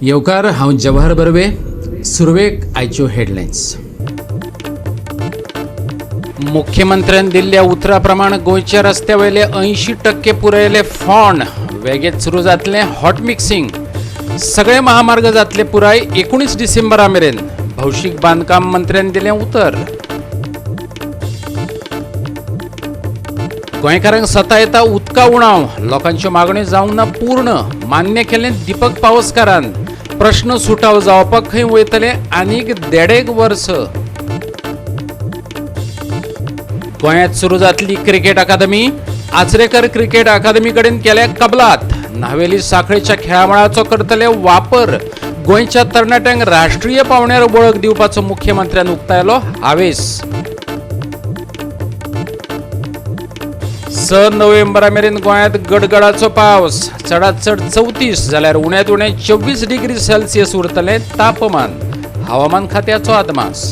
येवकार हांव जवाहर बर्वे. सुरवेक आयच्यो हेडलायन्स. मुख्यमंत्र्यान दिल्ल्या उतरा प्रमाण गोंयच्या रस्त्यावयले 80% पुरयले फोंड. वेगेत सुरू जातलें हॉट मिक्सिंग. सगळे महामार्ग जातले पुराय 19 डिसेंबरा मेरेन. भौशीक बांदकाम मंत्र्यान दिलें उतर. गोंयकारांक सता येता उदका उणाव. लोकांच्यो मागण्यो जावंक ना पूर्ण. मान्य केलें दीपक पावसकारान. प्रश्न सुटाव जावपाक खंय वयतले आनीक 1.5 वर्स. गोंयांत सुरू जातली क्रिकेट अकादमी. आचरेकर क्रिकेट अकादमी कडेन केल्या कबलात. नावेली साखळेच्या खेळामळाचो करतले वापर. गोंयच्या तरणाट्यांक राष्ट्रीय पावंड्यार वळख दिवपाचो मुख्यमंत्र्यान उक्तायलो हावेस. 6 नोव्हेंबरा मेरेन गोंयांत गडगडाचो पावस. चडांत चड 34 जाल्यार उण्यांत उणें 24 डिग्री सेल्सियस उरतलें तापमान. हवामान खात्याचो अदमास.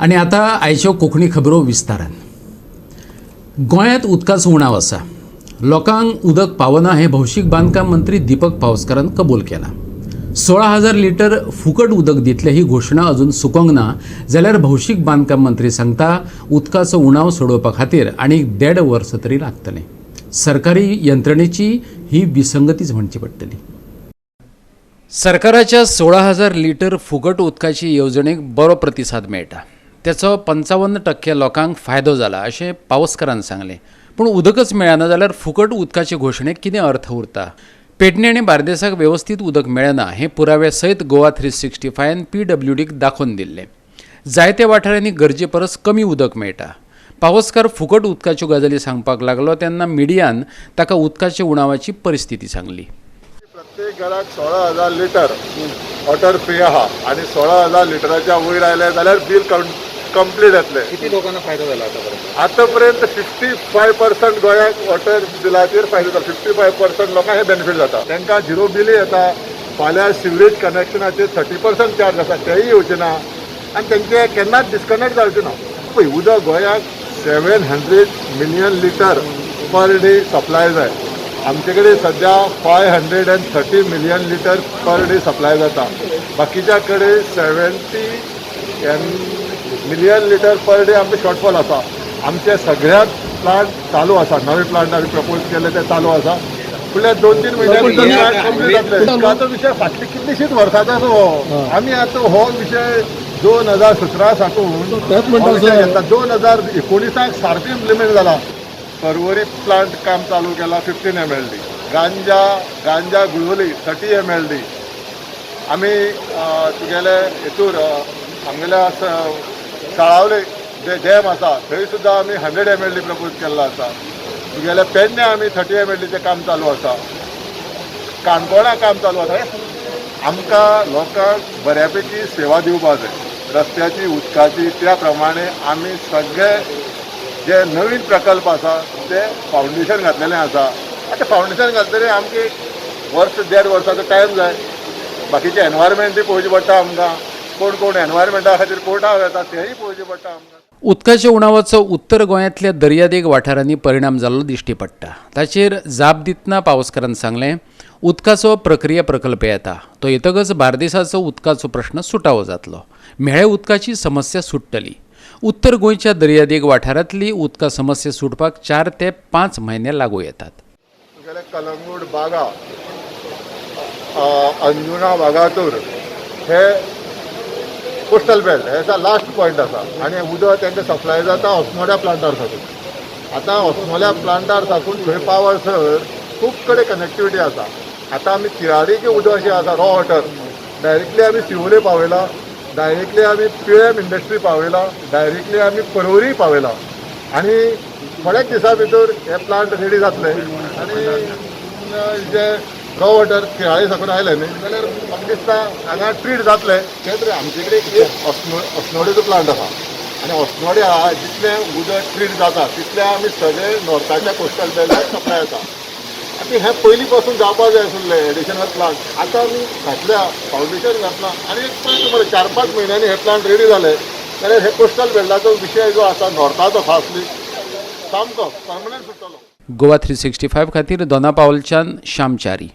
आनी आतां आयच्यो कोंकणी खबरो विस्तारान. गोंयांत उदकाचो उणाव आसा. लोकांक उदक पावना हें भौशीक बांदकाम मंत्री दीपक पावसकारान कबूल केलां. 16,000 लिटर फुकट उदक दितले ही घोशणा अजून सुकोंक ना जाल्यार भौशीक बांदकाम मंत्री सांगता उदकाचो उणाव सोडोवपा खातीर आनीक 1.5 वर्स तरी लागतलें. सरकारी यंत्रणेची ही विसंगतीच म्हणची पडटली. सरकाराच्या 16,000 लिटर फुकट उदकाची येवजणेक बरो प्रतिसाद मेळटा. त्याचो 55% लोकांक फायदो जाला अशें पावसकारान सांगलें. पूण उदकच मेळना जाल्यार फुकट उदकाचे घोशणेक कितें अर्थ उरता. पेडणे आनी बार्देसाक वेवस्थीत उदक मेळना हें पुराव्या सयत गोवा 365 PWDक दाखोवन दिल्लें. जायत्या वाठारांनी गरजे परस कमी उदक मेळटा. पावसकार फुकट उदकाच्यो गजाली सांगपाक लागलो तेन्ना मिडियान ताका उदकाच्या उणावाची परिस्थिती सांगली. प्रत्येक घरात 16,000 लिटर वॉटर फ्री आहा आणि 16,000 लिटराच्या वयर आयले जाल्यार बिल कंप्लीट जातले. किती लोकांना फायदा झाला आतापर्यंत 55% गोंयाक वॉटर बिलाचेर फायदो जाता. 55% लोकांक हे बेनिफीट जाता. तांकां झिरो बिल येता. फाल्यां सिवरेज कनेक्शनाचेर 30% चार्ज आसा तेय येवचे ना आनी तेंचे केन्नाच डिस्कनेक्ट जावचे ना. पळय उदक गोंयाक 700 million litre per day supply जाय. आमचे कडेन सध्या 530 million litre per day supply जाता. बाकीच्या कडेन 70 मिलियन लिटर पर डे आमचे शॉर्टफॉल आसा. आमचे सगळ्यात प्लांट चालू आसा. नवे प्लांट आमी प्रपोज केले ते चालू आसा. फुडल्या 2-3 म्हयन्यांनी प्लांट कंप्लीट जातले. उदकाचो विशय फाटली कितलीशीच वर्सांचो हो. आमी आतां हो विशय 2017 साकून 2019 सारको इम्प्लिमेंट जाला. परवरी प्लांट काम चालू केला 15 MLD. गांजा गुळवली 30 MLD. आमी तुगेले हेतूर आमगेल्या साळावले जे डॅम आसा थंय सुद्दां आमी 100 MLD प्रपोज केल्लो आसा. तुगेले पेडणे आमी 30 MLDचें काम चालू आसा. काणकोणा काम चालू आसा. आमकां लोकांक बऱ्यापैकी सेवा दिवपाक जाय. रस्त्याची उदकाची त्या प्रमाणे आमी सगळे जे नवीन प्रकल्प आसा ते फावंडेशन घातलेलें आसा. आतां फावंडेशन घालतकीर आमकां 1.5 वर्साचो टायम जाय. बाकीचे एनवायरमेंटूय पळोवचें पडटा आमकां. कोण एनवायरमेंटा खातीर कोर्टाक येता तेंय पळोवचें पडटा आमकां. उदकाच्या उणावाचो उत्तर गोंयांतल्या दर्यादेग वाठारांनी परिणाम जाल्लो दिश्टी पडटा. ताचेर जाप दितना पावसकारान सांगलें उदकाचो प्रक्रिया प्रकल्प येता. तो येतकच बार्देसाचो उदकाचो प्रश्न सुटावो जातलो. म्हेळ्या उदकाची समस्या सुट्टली. उत्तर गोंयच्या दर्यादेग वाठारांतली उदका समस्या सुटपाक 4 ते 5 म्हयने लागू येतात. तुगेले कलंगूट बागा अंजुना वागातूर हे कोस्टल बेल्ट हेचा लास्ट पॉयंट आसा आनी उदक तेंका सप्लाय जाता ओस्मोड्या प्लांटार साकून. आतां ओस्मोड्या प्लांटार साकून थंय पावसर खूब कडेन कनेक्टिविटी आसा. आतां आमी तिराडीक उदक अशें आसा रॉ वॉटर डायरेक्टली आमी सिवोले पावयला. डायरेक्टली आमी पिळेम इंडस्ट्री पावयला. डायरेक्टली आमी परवरी पावयला आनी थोड्याच दिसा भितर हे प्लांट रेडी जातले. आनी जे रॉ वॉटर तिराळी साकून आयले न्ही जाल्यार म्हाका दिसता हांगा ट्रीट जातले. ते आमचे कडेन एक ओस्नोडेचो प्लांट आसा आनी ओस्नोड्या जितलें उदक ट्रीट जाता तितलें आमी सगळे नॉर्थाच्या कोस्टल बेल्टाक सप्लाय जाता. आनी हें पयलीं पासून जावपाक जाय आशिल्लें एडिशनल प्लांट. आतां आमी घातल्या फावंडेशन घातला आनी पळय तुम्हाला 4-5 म्हयन्यांनी हे प्लांट रेडी जाले जाल्यार हे कोस्टल बेल्टाचो विशय जो आसा नॉर्थाचो खासली सामको परमनंट सुट्टलो. गोवा 365 खातीर दोना पावलच्यान श्याम च्यारी.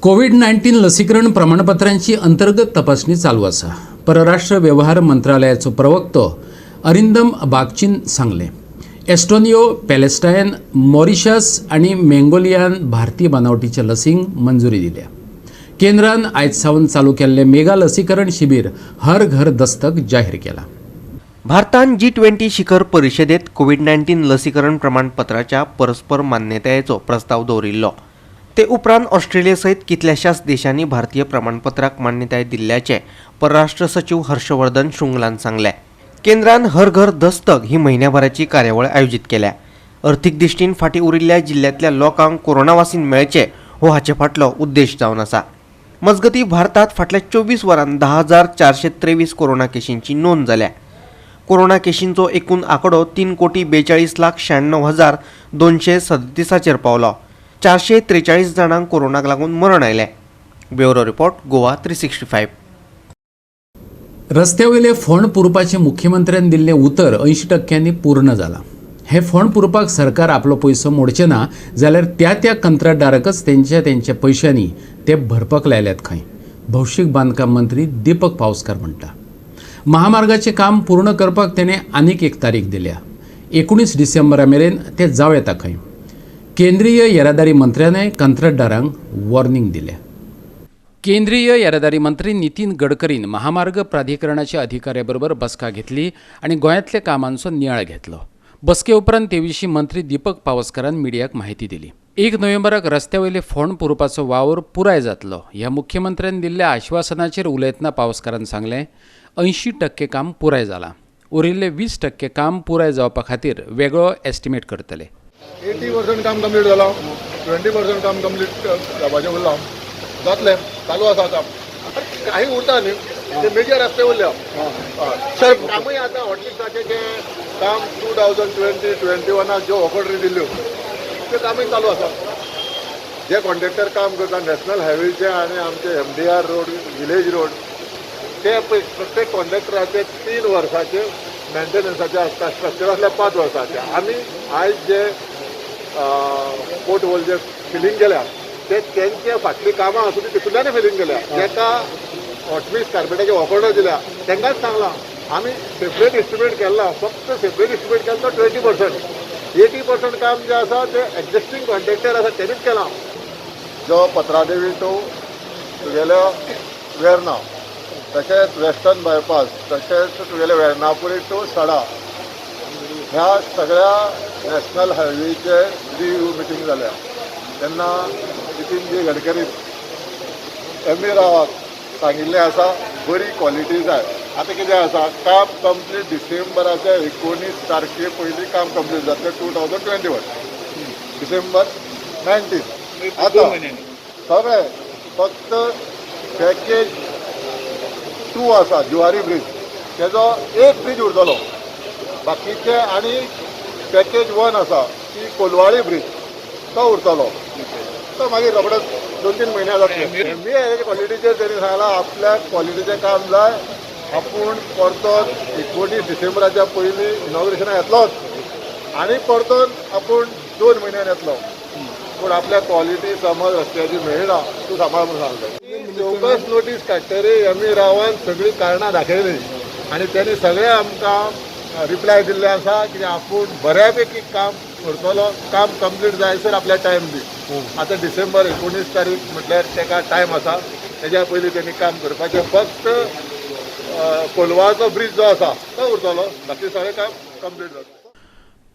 कोविड-19 लसीकरण प्रमाणपत्रांची अंतर्गत तपासणी चालू आसा. परराष्ट्र वेव्हार मंत्रालयाचो प्रवक्तो अरिंदम बागचीन सांगले. एस्टोनियो, पॅलेस्टायन, मॉरिशस आनी मंगोलियान भारतीय बनावटीच्या लसींक मंजुरी दिल्या. केंद्रान आयज सावन चालू केल्लें मेगा लसीकरण शिबीर हर घर दस्तक जाहीर केला. भारतान G20 शिखर परिशदेत कोविड-19 लसीकरण प्रमाणपत्राच्या परस्पर मान्यतायेचो प्रस्ताव दवरिल्लो. ते उपरांत ऑस्ट्रेलिया सयत कितल्याशाच देशांनी भारतीय प्रमाणपत्राक मान्यताय दिल्ल्याचे परराष्ट्र सचिव हर्षवर्धन श्रुंगलान सांगले. केंद्रान हर घर दस्तक ही म्हयन्याभराची कार्यावळ आयोजीत केल्या. अर्थीक दिश्टीन फाटीं उरिल्ल्या जिल्ल्यांतल्या लोकांक कोरोना वासीन मेळचे हो हाचे फाटलो उद्देश जावन आसा. मजगतीं भारतात फाटल्या 24 वरांत 10,423 कोरोना केशींची नोंद जाल्या. कोरोना केशींचो एकूण आंकडो 3,42,96,237 पावलो. 443 जाणांक कोरोनाक लागून मरण आयलें. Bureau report, Goa 365. रस्त्यावयले फोंड पुरपाचें मुख्यमंत्र्यान दिल्लें उतर 80% पूर्ण जालां. हे फोंड पुरपाक सरकार आपलो पयसो मोडचें ना जाल्यार त्या कंत्राटदाराकच तेंच्या पयशांनी ते भरपाक लायल्यात खंय. भौशीक बांदकाम मंत्री दीपक पावसकार म्हणटा. महामार्गाचें काम पूर्ण करपाक तेणें आनीक एक तारीख दिल्या. 19 डिसेंबरा मेरेन ते जाव येता खंय. केंद्रीय येरादारी मंत्र्यानय कंत्राटदारांक वॉर्निंग दिलें. केंद्रीय येरादारी मंत्री नितीन गडकरीन महामार्ग प्राधिकरणाच्या अधिकाऱ्याबरोबर बसका घेतली आणि गोंयांतल्या कामांचो नियाळ घेतलो. बसके उपरांत ते विशीं मंत्री दीपक पावसकारान मिडियाक माहिती दिली. 1 नोव्हेंबराक रस्त्यावयले फोंड पुरपाचो वावर पुराय जातलो ह्या मुख्यमंत्र्यान दिल्ल्या आश्वासनाचेर उलयतना पावसकारान सांगलें 80% काम पुराय जालां. उरिल्ले 20% काम पुराय जावपा खातीर वेगळो एस्टिमेट करतले. 80% काम कंप्लीट जालां, 20% काम कंप्लीट जावपाचें उरलां. जातलें, चालू आसा काम. काही उरता न्ही, ते मेजर रस्ते उरल्या. सर कामूय आतां हॉटलिस्टाचें जें काम 2020-21 ज्यो ऑर्डरी दिल्ल्यो ते कामूय चालू आसा. जे कॉन्ट्रॅक्टर काम करता नॅशनल हायवेचे आनी आमचे MDR रोड, विलेज रोड, ते प्रत्येक कॉन्ट्रॅक्टराचे 3 वर्साचे मेंटेनन्साचे आसता. स्ट्रक्चरांतल्या 5 वर्साचे. आमी आयज जे पोर्ट होल जे फिलींग केल्या ते तेंचे फाटलीं कामां आसूं ती तितूंतल्यान फिलींग केल्या. ताका हॉटमिक्स कार्पेटाचे ऑर्डर दिल्या. तांकांच सांगलां आमी सेपरेट एस्टिमेट केला. फक्त सेपरेट एस्टिमेट केला तो 20%. 80% काम जे आसा ते एक्झिस्टींग कॉन्ट्रॅक्टर आसा तेणीच केलां. जो पत्रादेवी टू तुगेलो वेर्ना, तशेंच वेस्टर्न बायपास, तशेंच तुगेले वेर्नापुरी टू सडा, ह्या सगळ्या नॅशनल हायवेचे रिव्यू मिटींग जाल्या. तेन्ना नितीनजी गडकरी रावाक सांगिल्लें आसा बरी क्वॉलिटी जाय. आतां कितें आसा काम कंप्लीट डिसेंबराच्या 19 तारखे पयलीं काम कंप्लीट जातलें 2021 डिसेंबर 19. आतां सगळें फक्त पॅकेज 2 आसा जुवारी ब्रीज, तेजो एक ब्रीज उरतलो. बाकीचे आनी पॅकेज 1 आसा ती कोलवाळी ब्रीज, तो उरतलो. तो मागीर रोखडोच 2-3 म्हयने जातले. MBA क्वॉलिटीचेर तेणी सांगलां आपल्याक क्वॉलिटीचें काम जाय. आपूण परतोन 19 डिसेंबराच्या पयलीं इनॉग्रेशना येतलोच आनी परतोन आपूण 2 म्हयन्यान येतलो. पूण आपल्या क्वॉलिटी समज रस्त्याची मेळना तूं सांबाळ म्हणून सांगलें. चौकस नोटीस काडटरी रावान सगळीं कारणां दाखयलीं आनी तेणी सगळें आमकां रिप्लाय दिल्लें आसा की आपूण बऱ्यापैकी काम करतलो. काम कंप्लीट जायसर आपल्याक टायम दी. आतां डिसेंबर 19 तारीख म्हटल्यार ताका टायम आसा. तेज्या पयलीं तेणी काम करपाचें. फक्त कोलवाचो ब्रीज जो आसा तो उरतलो. बाकी सगळें काम कंप्लीट जातलें.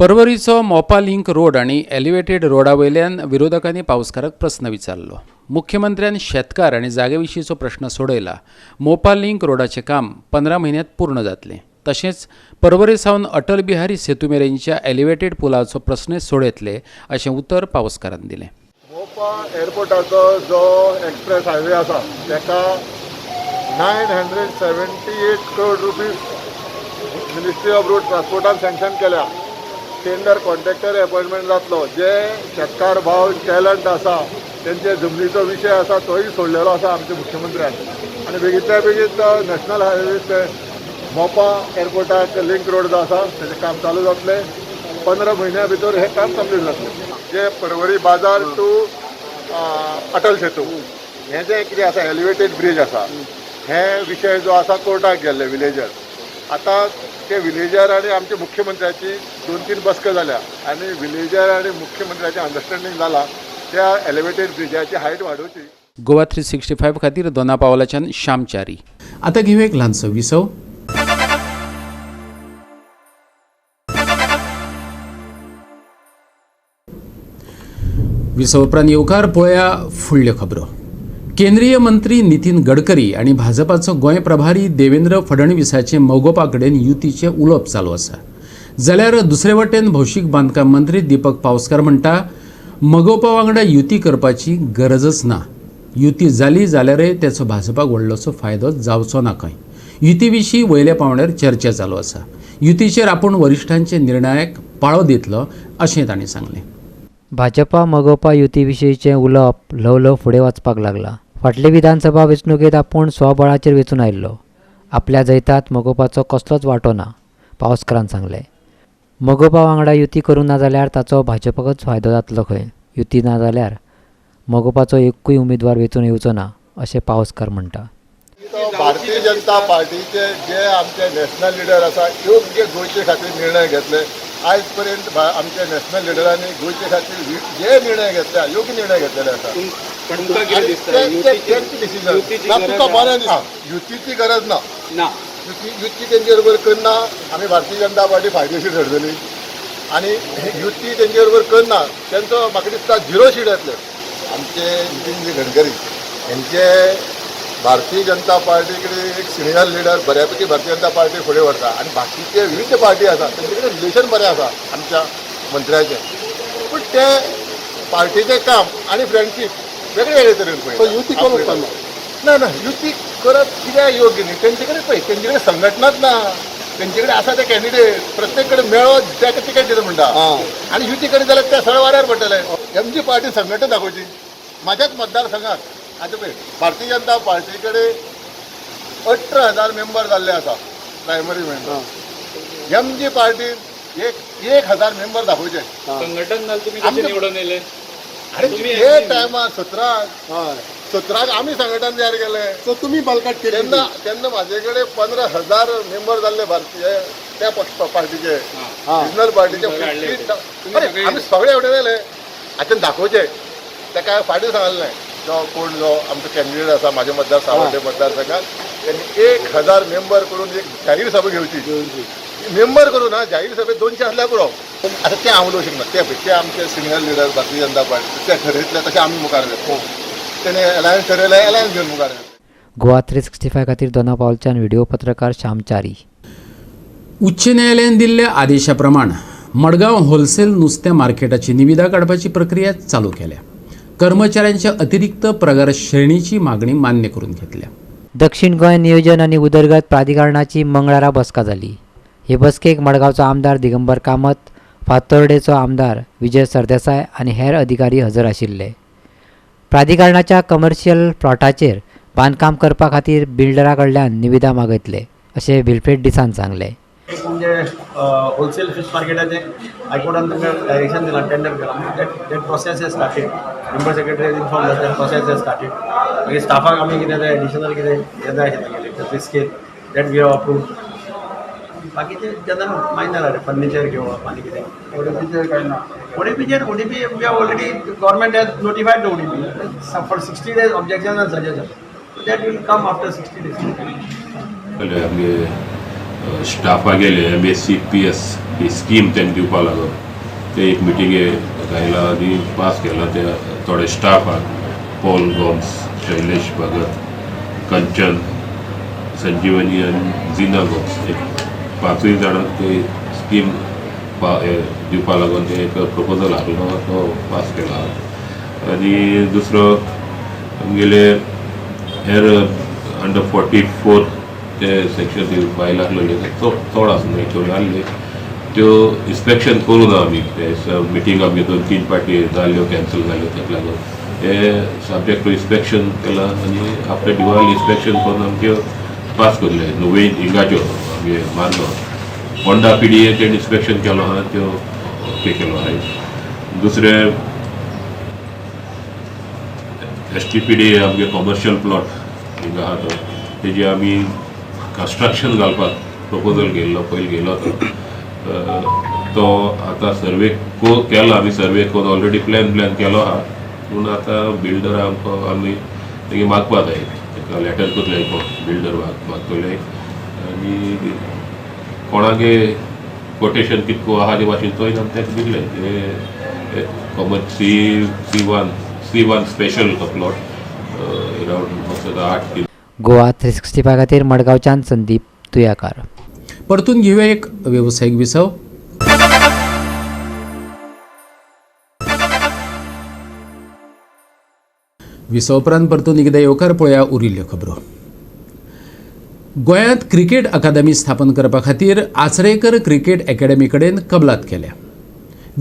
परवरीचो मोपा लिंक रोड आणि एलिव्हेटेड रोडा वयल्यान विरोधकांनी पावसकाराक प्रस्न विचारलो. मुख्यमंत्र्यान शेतकार आनी जागे विशींचो प्रश्न सोडयला. मोपा लिंक रोडाचें काम 15 म्हयन्यांत पूर्ण जातलें. तशेंच परवरी सावन अटल बिहारी सेतू मेरेनच्या एलिव्हेटेड पुलाचो प्रस्न सोडयतले अशें उतर पावसकारान दिलें. मोपा एअरपोर्टाचो जो एक्सप्रेस हायवे आसा ताका 978 crore rupees ministry of road ट्रान्सपोर्टान सँक्शन केल्या. टेंडर कॉन्ट्रॅक्टर अपॉइंटमेंट जातलो. जे शेतकार भाव टॅलंट आसा तेंचे जमनीचो विशय आसा तोय सोडलेलो आसा आमच्या मुख्यमंत्र्यान. आनी बेगींतल्या बेगीन नॅशनल हायवे मोपा एअरपोर्टाक लिंक रोड जो आसा तेजें काम चालू जातलें. 15 म्हयन्या भितर हे काम कंप्लीट जातलें. जे परवरी बाजार टू अटल सेतू हें जें कितें आसा एलिवेटेड ब्रीज आसा हे विशय जो आसा कोर्टाक गेल्ले विलेजर. आतां ते विलेजर आनी आमच्या मुख्यमंत्र्याची 2-3 बसका जाल्या आनी विलेजर आनी मुख्यमंत्र्याचें अंडरस्टँडींग जाला त्या एलिवेटेड ब्रिजाची हायट वाडोवची. गोवा 365 खातीर दोना पावलाच्यान श्याम च्यारी. आतां घेऊ एक ल्हानसो विसव. विसव उपरांत येवकार पळोवया फुडल्यो खबरो. केंद्रीय मंत्री नितीन गडकरी आणि भाजपाचो गोंय प्रभारी देवेंद्र फडणवीसाचे मोगोपा कडेन युतीचे उलोवप चालू आसा. जाल्यार दुसरे वटेन भौशीक बांदकाम मंत्री दीपक पावसकार म्हणटा मोगोपा वांगडा युती करपाची गरजच ना. युती जाली जाल्यारय तेचो भाजपाक व्हडलोसो फायदो जावचो ना खंय. युती विशीं वयल्या पावंड्यार चर्चा चालू आसा. युतीचेर आपूण वरिश्ठांचे निर्णयाक पाळो दितलो अशें तांणी सांगलें. भाजपा मोगोपा युती विशींचें उलोवप ल्हव ल्हव फुडें वचपाक लागला. फाटले विधानसभा वेंचणुकेंत आपूण स्वबळाचेर वेंचून आयिल्लो. आपल्या जैतांत मोगोपाचो कसलोच वांटो ना, पावसकारान सांगलें. मोगोपा वांगडा युती करूं ना जाल्यार ताचो भाजपाकच फायदो जातलो खंय. युती ना जाल्यार मोगोपाचो एकूय उमेदवार वेंचून येवचो ना अशें पावसकार म्हणटा. भारतीय जनता पार्टीचे जे आमचे नॅशनल लिडर आसा योग्य गोंयचे खातीर निर्णय घेतले. आयज पर्यंत आमच्या नॅशनल लिडरांनी गोंयचे खातीर जे निर्णय घेतले योग्य निर्णय घेतलेले आसा. तुका बरें दिसता युतीची गरज ना. युती तेंचे बरोबर करना. आमी भारतीय जनता पार्टी फायदेशीर ठरतली आनी युती तेंचे बरोबर करना तेंचो म्हाका दिसता 0 सीट येतले. आमचे नितीन गडकरी हेंचे भारतीय जनता पार्टी कडेन एक सिनियर लिडर बऱ्यापैकी भारतीय जनता पार्टी फुडें व्हरता आनी बाकीचे विविध पार्टी आसा तेंचे कडेन रिलेशन बरें आसा आमच्या मंत्र्याचें. पूण ते पार्टीचें काम आनी फ्रेंडशीप वेगळे वेगळे तरेन पळय. युती करूंक ना ना युती करप कित्याक योग्य न्ही. तेंचे कडेन पळय तेंचे कडेन संघटनाच ना. तेंचे कडेन आसा ते कॅन्डिडेट प्रत्येक कडेन मेळो ताका तिकेट दिता म्हणटा आनी युती करीत जाल्यार ते सरळ वाऱ्यार पडटले. एमची पार्टी संघटन दाखोवची. म्हाज्याच मतदारसंघात आतां पळय भारतीय जनता पार्टी कडेन 18,000 मेंबर जाल्ले आसा प्रायमरी मेंबर. एमजी पार्टीन 1,000 मेंबर दाखोवचे. संघटन जाल्यार तुमी कशें निवडून येयले? हे टायमार 17 आमी संघटन तयार केले. सो तुमी बलकाट केले तेन्ना म्हाजे कडेन 15,000 मेंबर जाल्ले भारतीय त्या पार्टीचे रिजनल पार्टीचे. आमी सगळे एवढे येयले आतां दाखोवचे. ताका फाटीं सांगलें जो कोण जो आमचो कॅन्डिडेट आसा म्हाज्या मतदार सावड्डे मतदारसंघात त्यांनी 1,000 मेंबर करून एक जाहीर सभा घेवची. मेंबर करून ना जाहीर सभेत 200 असल्यार पुरो. आतां तें हांव उलोवंक शकना. ते आमचे senior leader Bharatiya Janata party ते ठरयतले तशें आमी मुखार घेतले. तेणे एलायन्स ठरयलें एलायन्स घेवन मुखार घेतले. गोवा 365 खातीर दोना पावलच्यान व्हिडिओ पत्रकार श्याम च्यारी. उच्च न्यायालयान दिल्ल्या आदेशा प्रमाण मडगांव होलसेल नुस्तें मार्केटाची निविदा काडपाची प्रक्रिया चालू केल्या. कर्मचाऱ्यांच्या अतिरिक्त पगार श्रेणीची मागणी मान्य करून घेतल्या. दक्षिण गोंय नियोजन आनी उदरगत प्राधिकरणाची मंगळारा बसका जाली. हे बसकेक मडगांवचो आमदार दिगंबर कामत, फातोर्डेचो आमदार विजय सरदेसाय आनी हेर अधिकारी हजर आशिल्ले. प्राधिकरणाच्या कमर्शियल प्लॉटाचेर बांदकाम करपा खातीर बिल्डरा कडल्यान निविदा मागयतले अशें विल्फ्रेड डिसान सांगलें. म्हणजे होलसेल फिश मार्केटाचे हायकोर्टान तांकां डायरेक्शन दिलां टेंडर केलां. That process hedge started. Member secretary inform जाता दॅट प्रोसेस हेज स्टार्टेड. मागीर स्टाफाक आमी कितें तें एडिशनल कितें हें जाय आशिल्लें केलें scale that we have approved. बाकीचे जनरल मायनर आरे फर्निचर घेवप आनी कितें ओडीपीचेर कांय ना. ODP we have already government has notified the ODP for 60 days objection and suggestion. That will come after 60 days. स्टाफा गेले MSCPS ही स्कीम त्यांनी दिवपा लागून ते एक मिटिंगे घायला आनी पास केला. ते थोडे स्टाफ आहात पॉल गोम्स, शैलेश भगत, कंचन, संजीवनी आनी जिना गोम्स एक 5 जाणांक ते स्कीम दिवपा लागून ते एक प्रपोजल हाडलो तो पास केला. आनी दुसरो आमगेले हेर अंडर 44 ते सेक्शन ती बायलां लागले चड आसले थोड्यो आहले त्यो इन्स्पेक्शन करूं ना आमी. मिटींग आमी 2-3 पाटी जाल्यो कॅन्सल जाल्यो ताका लागून हे सब्जेक्ट टू इन्स्पेक्शन केला आनी आफ्टर डिवाल इन्स्पेक्शन करून आमच्यो पास करले. नुवेन हिंगाच्यो आमगे मारलो. पोंडा PDA तेणी इन्स्पेक्शन केलो आहा त्यो ओके केलो आहे. दुसरे STPD आमगे कॉमर्शियल प्लॉट हिंगा आहा तो तेजे आमी कंस्ट्रक्शन घालपाक प्रपोजल गेल्लो पयलीं गेलो तो आतां सर्वे केला आमी सर्वे करून ऑलरेडी प्लॅन केलो आहा पूण आतां बिल्डर आमी तेगे मागपा जाय ताका लेटर करतले बिल्डर मागतले आनी कोणागे कोटेशन कितको आहा ते भाशेन तो आमी ताका दिले ते commerce C1 special plot around 8 Goa 365 खातीर मडगांवच्यान संदीप तुयाकार. परतून घेऊया एक व्यावसायिक विसव. विसव उपरांत परतून एकदा येवकार पळोवया उरिल्ल्यो खबरो. गोंयांत क्रिकेट अकादमी स्थापन करपा खातीर आचरेकर क्रिकेट अकॅडमी कडेन कबलात केल्या.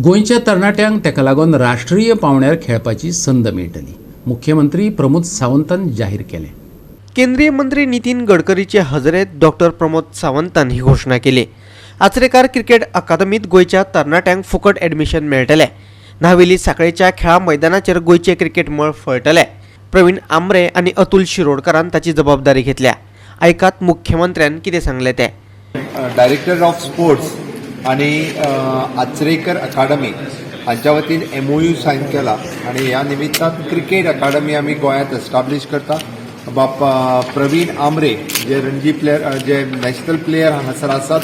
गोंयच्या तरणाट्यांक तेका लागून राष्ट्रीय पावंड्यार खेळपाची संद मेळटली. मुख्यमंत्री प्रमोद सावंतान जाहीर केलें. केंद्रीय मंत्री नितीन गडकरीचे हजेरेत डॉक्टर प्रमोद सावंतान ही घोषणा केली. आचरेकर क्रिकेट अकादमीत गोंयच्या तरणाट्यांक फुकट ॲडमिशन मेळटलें. न्हावेली साखळेच्या खेळा मैदानाचेर गोंयचे क्रिकेट मळ फळटले. प्रवीण आमरे आनी अतुल शिरोडकरान ताची जबाबदारी घेतल्या. ऐकात मुख्यमंत्र्यान कितें सांगलें तें. डायरेक्टर ऑफ स्पोर्ट्स आणि आचरेकर अकादमी हांच्या वतीन MOU सायन केला आणि ह्या निमित्तान क्रिकेट अकादमी आमी गोंयांत एस्टाब्लीश करता. प्रवीण आमरे जे रणजी प्लेयर जे नॅशनल प्लेयर हांगासर आसात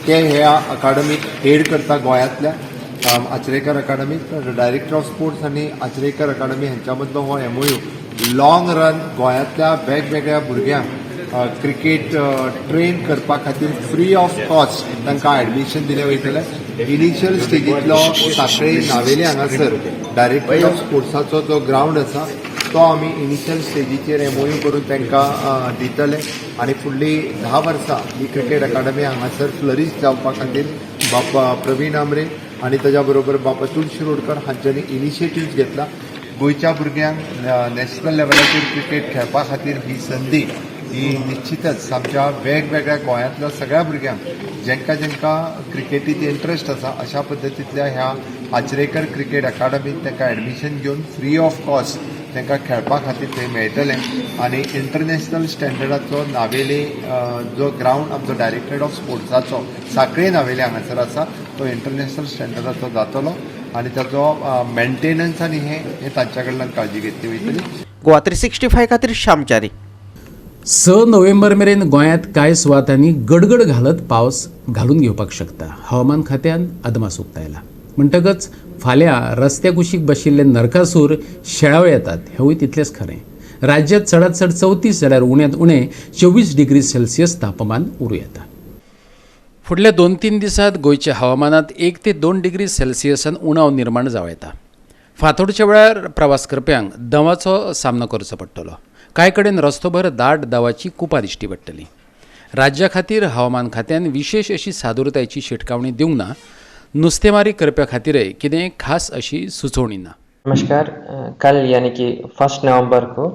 ते ह्या अकादमीक हेड करता गोंयांतल्या आचरेकर अकादमीक. डायरेक्टर ऑफ स्पोर्ट्स आनी आचरेकर अकादमी हांच्या मदलो हो MOU लाँग रन गोंयांतल्या वेगवेगळ्या भुरग्यांक क्रिकेट ट्रेन करपा खातीर फ्री ऑफ कॉस्ट तांकां ॲडमिशन दिलें वयतलें. इनिशियल स्टेजींतलो साखळे नावेली हांगासर डायरेक्टर ऑफ स्पोर्ट्साचो जो ग्रावंड आसा तो आमी इनिशियल स्टेजीचेर MOU करून तांकां दितले आनी फुडलीं 10 वर्सां ही क्रिकेट अकादमी हांगासर फ्लरीश जावपा खातीर बापा प्रवीण आमरे आनी ताच्या बरोबर बापा अतुल शिरोडकर हांच्यांनी इनिशिएटिव्ह घेतला. गोंयच्या भुरग्यांक नॅशनल लेवलाचेर क्रिकेट खेळपा खातीर ही संदी ही निश्चितच आमच्या वेगवेगळ्या गोंयांतल्या सगळ्या भुरग्यांक जेंका क्रिकेटीत इंट्रस्ट आसा अशा पद्दतींतल्या ह्या आचरेकर क्रिकेट अकादमींत तांकां ॲडमिशन घेवन फ्री ऑफ कॉस्ट तांकां खेळपा खातीर थंय मेळटलें. आनी इंटरनॅशनल स्टँडर्डाचो नावेली जो ग्रावंड आमचो डायरेक्टर ऑफ स्पोर्ट्साचो साखळे नावेली हांगासर आसा तो इंटरनॅशनल स्टँडर्डाचो जातलो आनी ताचो मेंटेनन्स आनी हे तांच्या कडल्यान काळजी घेतली वयतली. गोवा 365 खातीर श्यामचारी. 6 नोव्हेंबर मेरेन गोंयांत कांय सुवातांनी गडगड घालत पावस घालून घेवपाक शकता. हवामान खात्यान अदमास उक्तायला. म्हणटकच फाल्यां रस्त्या कुशीक बशिल्ले नरकासूर शेळावे येतात हेंवूय तितलेंच खरें. राज्यांत चडांत चड 34 जाल्यार उण्यांत उणें 24 डिग्री सेल्सियस तापमान उरूं येता. फुडल्या 2-3 दिसांत गोंयच्या हवामानात 1 ते 2 डिग्री सेल्सियसान उणाव निर्माण जावं येता. फांतोडच्या वेळार प्रवास करप्यांक दंवाचो सामनो करचो पडटलो. कांय कडेन रस्तोभर दाट दवाची कुपां दिश्टी पडटली. राज्या खातीर हवामान खात्यान विशेष अशी सादुरतायेची शिटकावणी दिवंक ना. नुस्तेमारी करप्या खातीरय कितें खास अशी सुचोवणी ना. नमस्कार. कल यानी कि 1 नवंबर को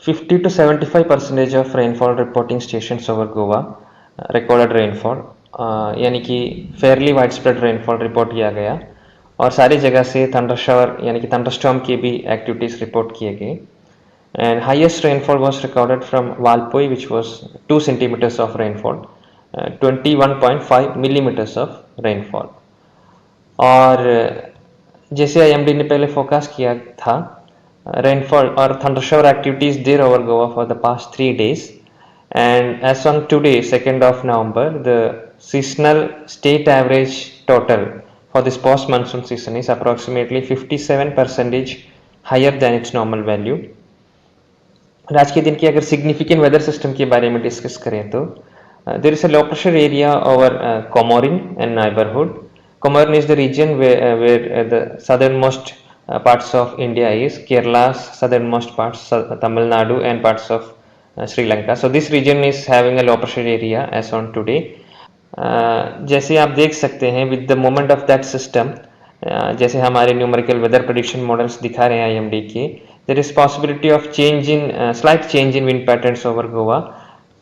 50 to 75% of rainfall reporting stations over Goa recorded rainfall यानी कि fairly wide spread rainfall report किया गया और सारी जगह से थंडर शावर यानी कि थंडरस्टॉर्म की भी एक्टिविटीज़ रिपोर्ट किए गए. And highest rainfall was recorded from Valpoi, which was 2 centimeters of rainfall, 21.5 millimeters of rainfall. और जैसे IMD ने पहले फोकस किया था, rainfall और thunder shower activities there over Goa for the past 3 days. And as on today, 2nd of November, the seasonal state average total for this post-monsoon season is approximately 57% higher than its normal value. आज के दिन की अगर significant weather system के बारे में discuss करें तो there is a low pressure area over Comorin and neighbourhood. Comorin is the region where the southernmost parts of India is Kerala's southernmost parts, Tamil Nadu and parts of Sri Lanka. So this region is having a low pressure area as on today. जैसे आप देख सकते हैं with the movement of that system, जैसे हमारे numerical weather prediction models दिखा रहे हैं IMD K, there is possibility of slight change in wind patterns over Goa.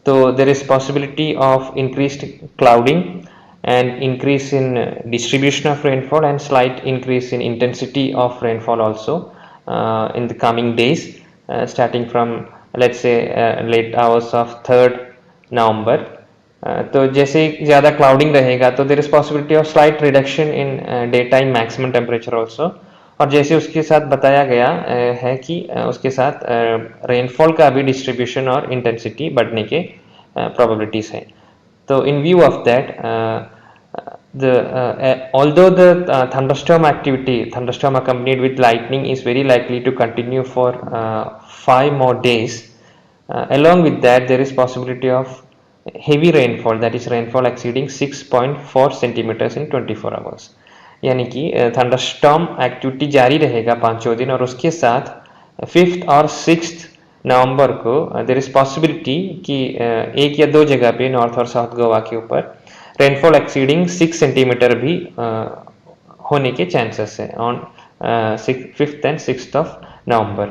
So there is possibility of increased clouding and increase in distribution of rainfall and slight increase in intensity of rainfall also in the coming days, starting from let's say late hours of 3rd November. तो जैसे ज़्यादा clouding रहेगा तो there is possibility of slight reduction in day time maximum temperature also, और जैसे उसके साथ बताया गया है कि उसके साथ रेनफॉल का भी डिस्ट्रीब्यूशन और इंटेंसिटी बढ़ने के प्रोबेबिलिटीज़ हैं. So in view of that, although the thunderstorm accompanied with lightning is very likely to continue for 5 more days, along with that there is possibility of heavy rainfall, that is rainfall exceeding 6.4 centimeters in 24 hours. यानी कि thunderstorm activity जारी रहेगा 5 दिन, और उसके साथ 5th और 6th नवंबर को देर इज पॉसिबिलिटी कि एक या दो जगह पे नॉर्थ और साउथ गोवा के ऊपर रेनफॉल एक्सीडिंग 6 सेंटीमीटर भी होने के चांसेस है on 5th and 6th of November.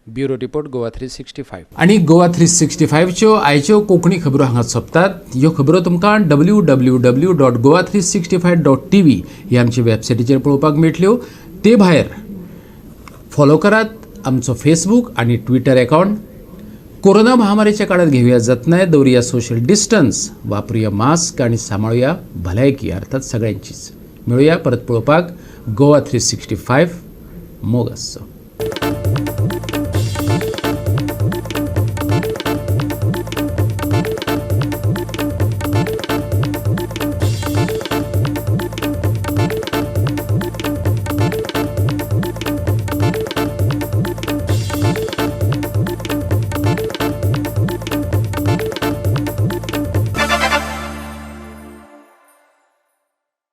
Bureau report Goa 365. आणि गोवा 365च्यो आयच्यो कोंकणी खबरो हांगा सोंपतात. ह्यो खबरो तुमकां www.goa365.tv ही आमची वेबसायटीचेर पळोवपाक मेळटल्यो. ते भायर फॉलो करात आमचो फेसबूक आणि ट्विटर अकाउंट. कोरोना महामारीच्या काळात घेऊया जतनाय, दवरुया सोशल डिस्टन्स, वापरूया मास्क आणि सांबाळूया भलायकी, अर्थात सगळ्यांचीच. मेळूया परत पळोवपाक गोवा 365. मोग आसचो.